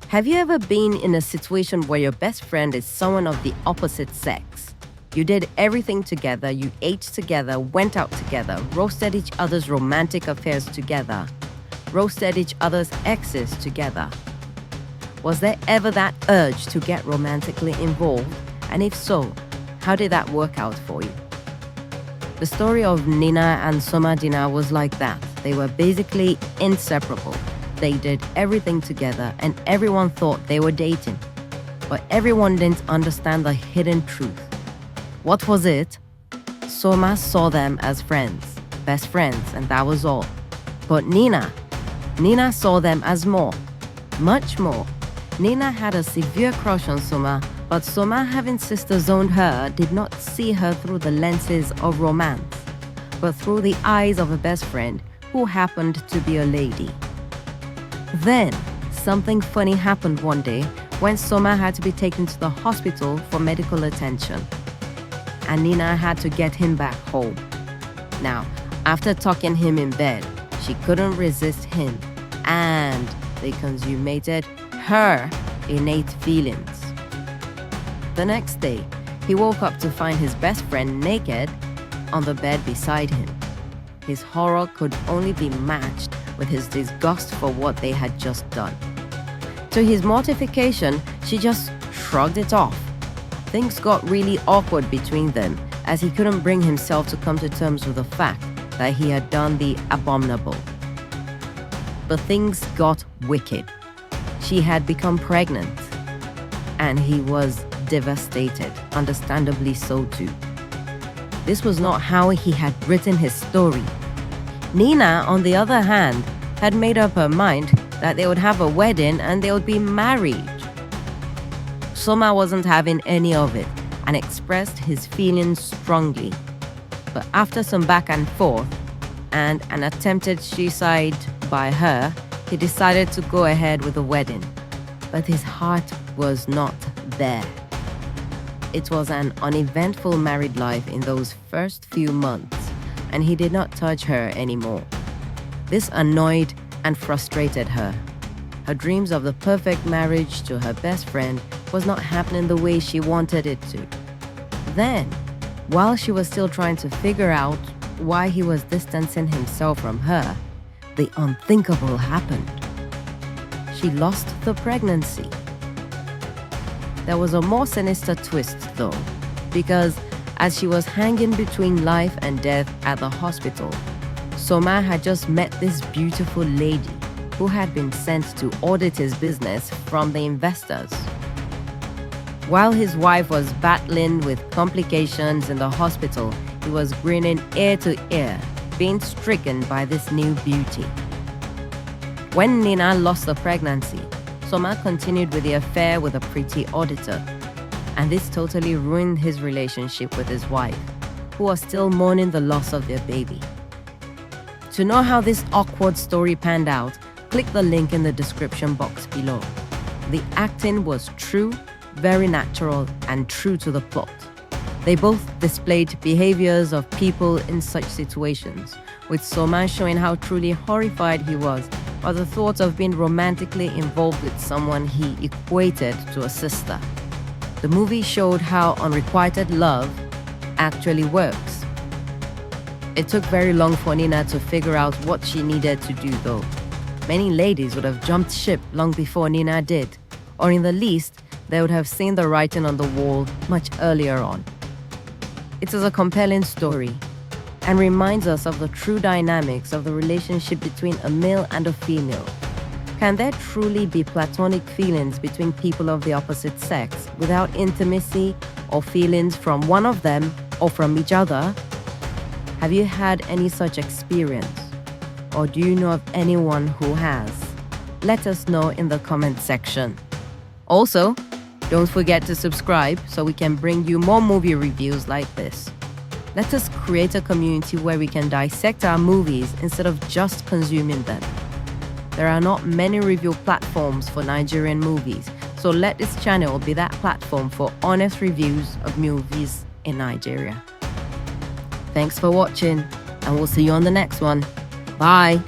Have you ever been in a situation where your best friend is someone of the opposite sex? You did everything together, you ate together, went out together, roasted each other's romantic affairs together, roasted each other's exes together. Was there ever that urge to get romantically involved? And if so, how did that work out for you? The story of Nina and Soma was like that. They were basically inseparable. They did everything together and everyone thought they were dating. But everyone didn't understand the hidden truth. What was it? Soma saw them as friends, best friends, and that was all. But Nina saw them as more, much more. Nina had a severe crush on Soma, but Soma, having sister-zoned her, did not see her through the lenses of romance, but through the eyes of a best friend who happened to be a lady. Then, something funny happened one day when Soma had to be taken to the hospital for medical attention, and Nina had to get him back home. Now, after tucking him in bed, she couldn't resist him, and they consummated her innate feelings. The next day, he woke up to find his best friend naked on the bed beside him. His horror could only be matched with his disgust for what they had just done. To his mortification, she just shrugged it off. Things got really awkward between them as he couldn't bring himself to come to terms with the fact that he had done the abominable. But things got wicked. She had become pregnant, and he was devastated, understandably so too. This was not how he had written his story. Nina, on the other hand, had made up her mind that they would have a wedding and they would be married. Soma wasn't having any of it and expressed his feelings strongly. But after some back and forth and an attempted suicide by her, he decided to go ahead with the wedding. But his heart was not there. It was an uneventful married life in those first few months, and he did not touch her anymore. This annoyed and frustrated her. Her dreams of the perfect marriage to her best friend was not happening the way she wanted it to. Then, while she was still trying to figure out why he was distancing himself from her, the unthinkable happened. She lost the pregnancy. There was a more sinister twist, though, because as she was hanging between life and death at the hospital, Soma had just met this beautiful lady who had been sent to audit his business from the investors. While his wife was battling with complications in the hospital, he was grinning ear to ear, being stricken by this new beauty. When Nina lost the pregnancy, Soma continued with the affair with a pretty auditor, and this totally ruined his relationship with his wife, who was still mourning the loss of their baby. To know how this awkward story panned out, click the link in the description box below. The acting was true, very natural, and true to the plot. They both displayed behaviors of people in such situations, with Soma showing how truly horrified he was by the thought of being romantically involved with someone he equated to a sister. The movie showed how unrequited love actually works. It took very long for Nina to figure out what she needed to do, though. Many ladies would have jumped ship long before Nina did, or in the least, they would have seen the writing on the wall much earlier on. It is a compelling story and reminds us of the true dynamics of the relationship between a male and a female. Can there truly be platonic feelings between people of the opposite sex without intimacy or feelings from one of them or from each other? Have you had any such experience? Or do you know of anyone who has? Let us know in the comment section. Also, don't forget to subscribe so we can bring you more movie reviews like this. Let us create a community where we can dissect our movies instead of just consuming them. There are not many review platforms for Nigerian movies, so let this channel be that platform for honest reviews of movies in Nigeria. Thanks for watching, and we'll see you on the next one. Bye!